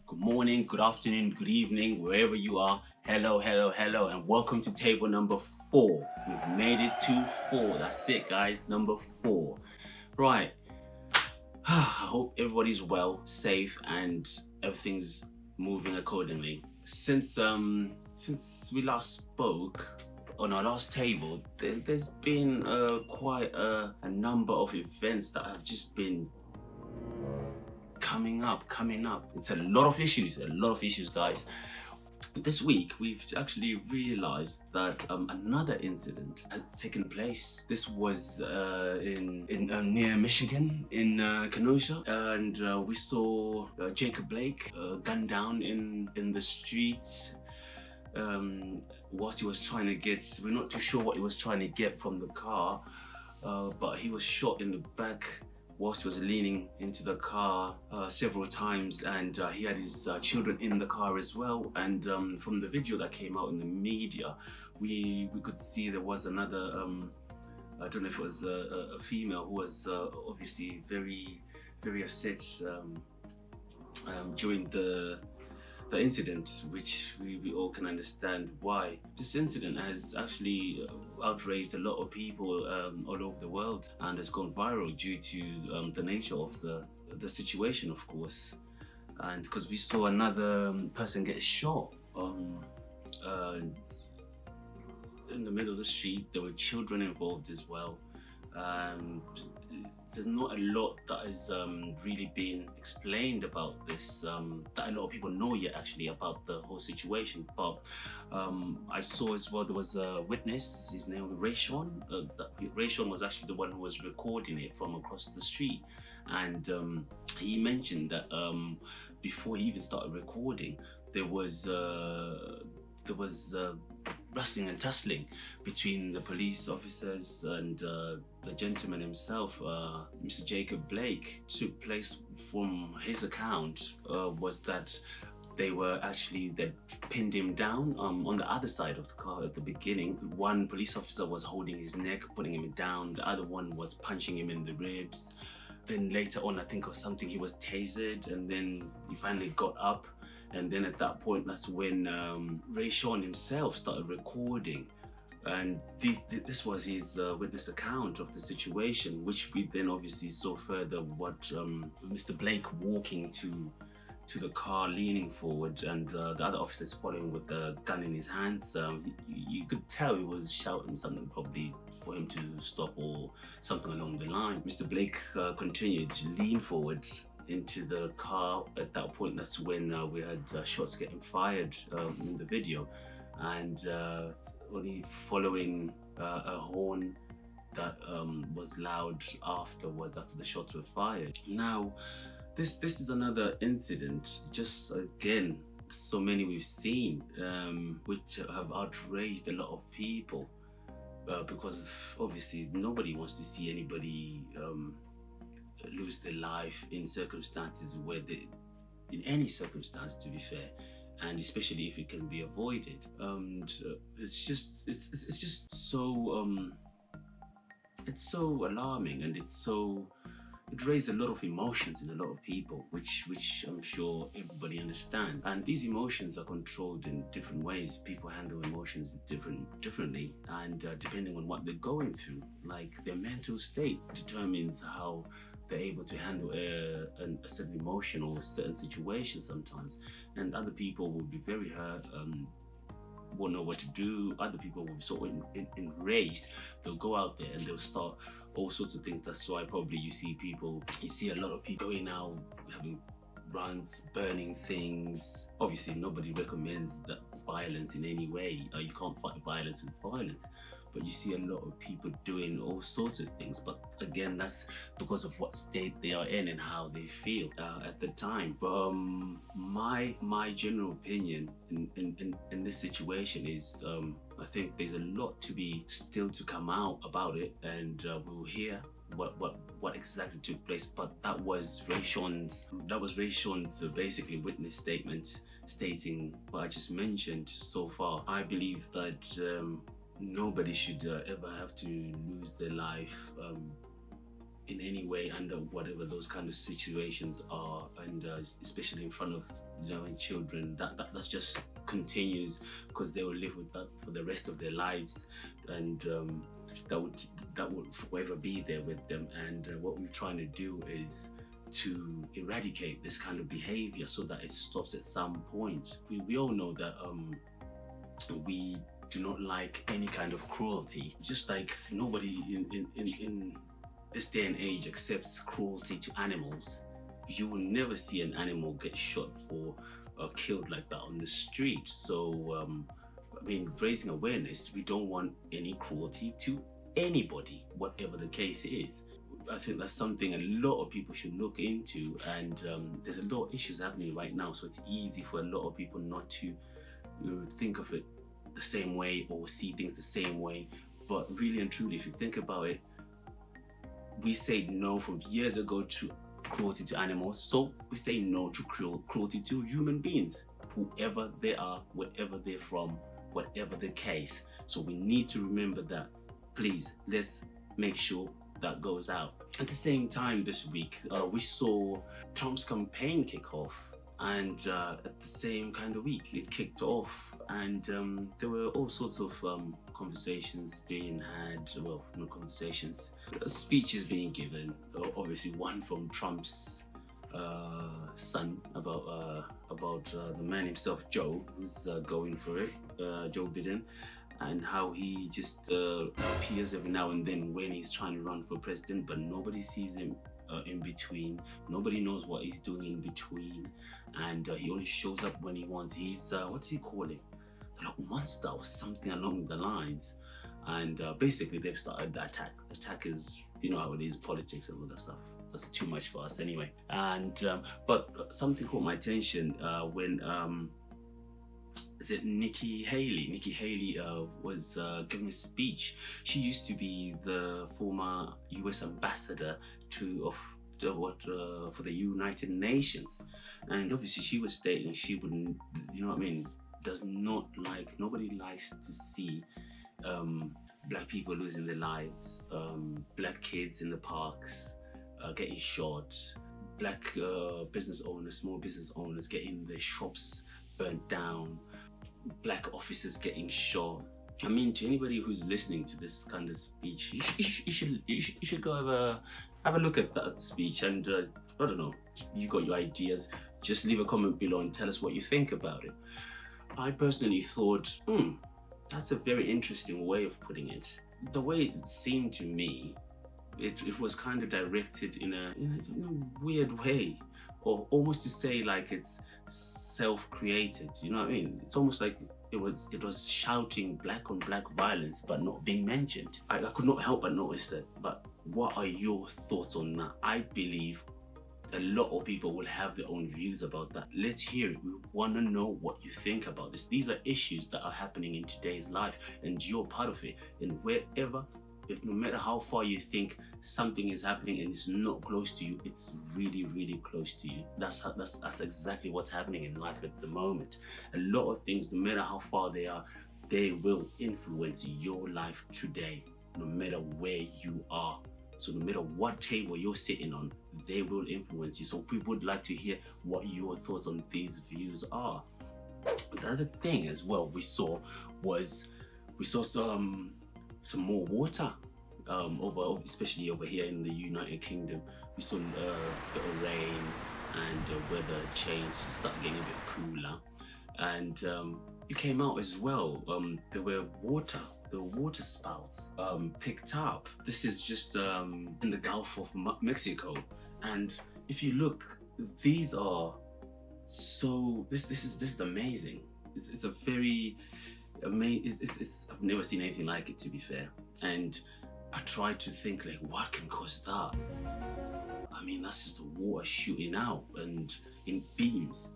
good morning, good afternoon, good evening, wherever you are. Hello, and welcome to table number 4. We've made it to 4. That's it, guys. Number 4. Right. I hope everybody's well, safe, and everything's moving accordingly. Since we last spoke on our last table, there's been quite a number of events that have just been coming up. It's a lot of issues, guys. This week, we've actually realized that another incident had taken place. This was in near Michigan, in Kenosha, and we saw Jacob Blake gunned down in the street. What he was trying to get, we're not too sure what he was trying to get from the car, but he was shot in the back whilst he was leaning into the car several times, and he had his children in the car as well. And from the video that came out in the media, we could see there was another, I don't know if it was a female who was obviously very, very upset during the incident, which we all can understand why. This incident has actually outraged a lot of people all over the world, and has gone viral due to the nature of the situation, of course, and because we saw another person get shot in the middle of the street. There were children involved as well. There's not a lot that is really being explained about this, that a lot of people know yet actually about the whole situation. But I saw as well there was a witness, his name was Rayshawn. Rayshawn was actually the one who was recording it from across the street, and he mentioned that before he even started recording, there was wrestling and tussling between the police officers and the gentleman himself, Mr. Jacob Blake. Took place from his account was that they pinned him down on the other side of the car at the beginning. One police officer was holding his neck, putting him down. The other one was punching him in the ribs. Then later on, I think of something, he was tasered, and then he finally got up. And then at that point, that's when Rayshawn himself started recording. And this was his witness account of the situation, which we then obviously saw further what Mr. Blake walking to the car, leaning forward, and the other officers following with the gun in his hands. You could tell he was shouting something, probably for him to stop or something along the line. Mr. Blake continued to lean forward into the car. At that point, that's when we had shots getting fired in the video, and only following a horn that was loud afterwards, after the shots were fired. Now, this is another incident, just again, so many we've seen, which have outraged a lot of people, because obviously nobody wants to see anybody lose their life in circumstances where in any circumstance, to be fair, and especially if it can be avoided. It's just so it's so alarming, and it raised a lot of emotions in a lot of people, which I'm sure everybody understands. And these emotions are controlled in different ways. People handle emotions differently, and depending on what they're going through, like their mental state determines how they're able to handle a certain emotion or a certain situation sometimes. And other people will be very hurt, won't know what to do. Other people will be so enraged, they'll go out there and they'll start all sorts of things. That's why probably you see a lot of people going out, having runs, burning things. Obviously nobody recommends that violence in any way. You can't fight violence with violence, but you see a lot of people doing all sorts of things. But again, that's because of what state they are in and how they feel at the time. But my general opinion in this situation is, I think there's a lot to be still to come out about it, and we'll hear what exactly took place. But that was Rayshawn's basically witness statement, stating what I just mentioned so far. I believe that nobody should ever have to lose their life in any way under whatever those kind of situations are, and especially in front of children, that just continues, because they will live with that for the rest of their lives, and that would forever be there with them. And what we're trying to do is to eradicate this kind of behavior so that it stops at some point. We all know that we do not like any kind of cruelty, just like nobody in this day and age accepts cruelty to animals. You will never see an animal get shot or killed like that on the street. So I mean, raising awareness, we don't want any cruelty to anybody, whatever the case is. I think that's something a lot of people should look into, and there's a lot of issues happening right now, so it's easy for a lot of people not to think of it the same way or see things the same way. But really and truly, if you think about it, we say no from years ago to cruelty to animals, so we say no to cruelty to human beings, whoever they are, wherever they're from, whatever the case. So we need to remember that. Please, let's make sure that goes out. At the same time, this week we saw Trump's campaign kick off, and at the same kind of week it kicked off, and there were all sorts of conversations being had, well, no conversations, speeches being given, obviously one from Trump's son about the man himself, Joe, who's going for it, Joe Biden, and how he just appears every now and then when he's trying to run for president, but nobody sees him in between. Nobody knows what he's doing in between, and he only shows up when he wants. He's what does he call it? Like monster or something along the lines. And basically they've started the attack. The attack is, you know how it is, politics and all that stuff. That's too much for us anyway. And but something caught my attention when is it Nikki Haley? Nikki Haley was giving a speech. She used to be the former U.S. ambassador for the United Nations, and obviously she was stating she wouldn't, you know what I mean, nobody likes to see black people losing their lives, black kids in the parks getting shot, black business owners, small business owners getting their shops burnt down, black officers getting shot. I mean, to anybody who's listening to this kind of speech, you should go have a look at that speech, and I don't know, you got your ideas, just leave a comment below and tell us what you think about it. I personally thought, that's a very interesting way of putting it. The way it seemed to me, it was kind of directed in a weird way, or almost to say like it's self-created, you know what I mean? It's almost like it was shouting black on black violence but not being mentioned. I could not help but notice that. But what are your thoughts on that? I believe a lot of people will have their own views about that. Let's hear it. We want to know what you think about this. These are issues that are happening in today's life, and you're part of it. And no matter how far you think something is happening and it's not close to you, it's really, really close to you. That's exactly what's happening in life at the moment. A lot of things, no matter how far they are, they will influence your life today, no matter where you are. So no matter what table you're sitting on, they will influence you. So we would like to hear what your thoughts on these views are. The other thing as well we saw some more water especially over here in the United Kingdom. We saw a bit of rain, and the weather changed, started getting a bit cooler, and it came out as well. There were water spouts picked up. This is just in the Gulf of Mexico, and if you look, these are this is amazing. It's a very amazing. I've never seen anything like it, to be fair. And I tried to think, like, what can cause that? I mean, that's just the water shooting out and in beams.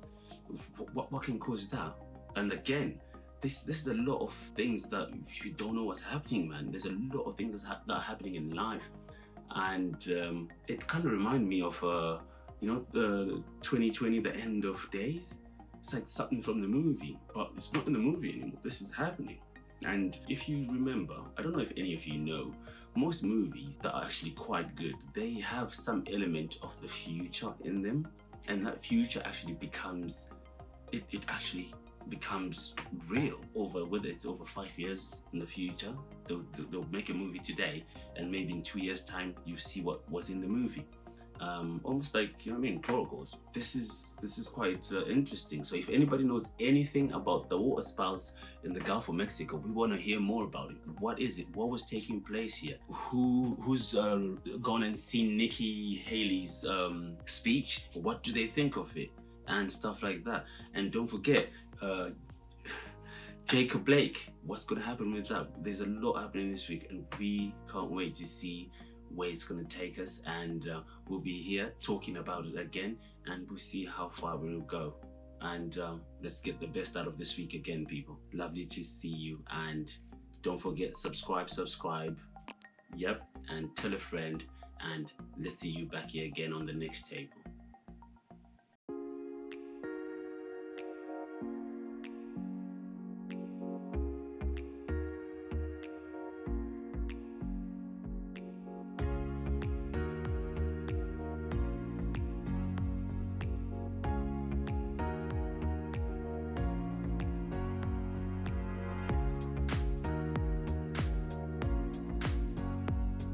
What can cause that? And again, this is a lot of things that you don't know what's happening, man. There's a lot of things that are happening in life, and it kind of reminded me of the 2020, the end of days. It's like something from the movie, but it's not in the movie anymore. This is happening. And if you remember, I don't know if any of you know, most movies that are actually quite good, they have some element of the future in them, and that future actually becomes it actually becomes real over, whether it's over 5 years in the future. They'll make a movie today, and maybe in 2 years time you see what was in the movie. Almost like, you know what I mean, protocols. This is quite interesting. So if anybody knows anything about the water spouts in the Gulf of Mexico, we want to hear more about it. What is it? What was taking place here? Who's gone and seen Nikki Haley's speech? What do they think of it? And stuff like that. And don't forget, Jacob Blake, what's going to happen with that? There's a lot happening this week, and we can't wait to see where it's going to take us. And we'll be here talking about it again, and we'll see how far we'll go. And let's get the best out of this week again, people. Lovely to see you. And don't forget, subscribe. Yep. And tell a friend. And let's see you back here again on the next table.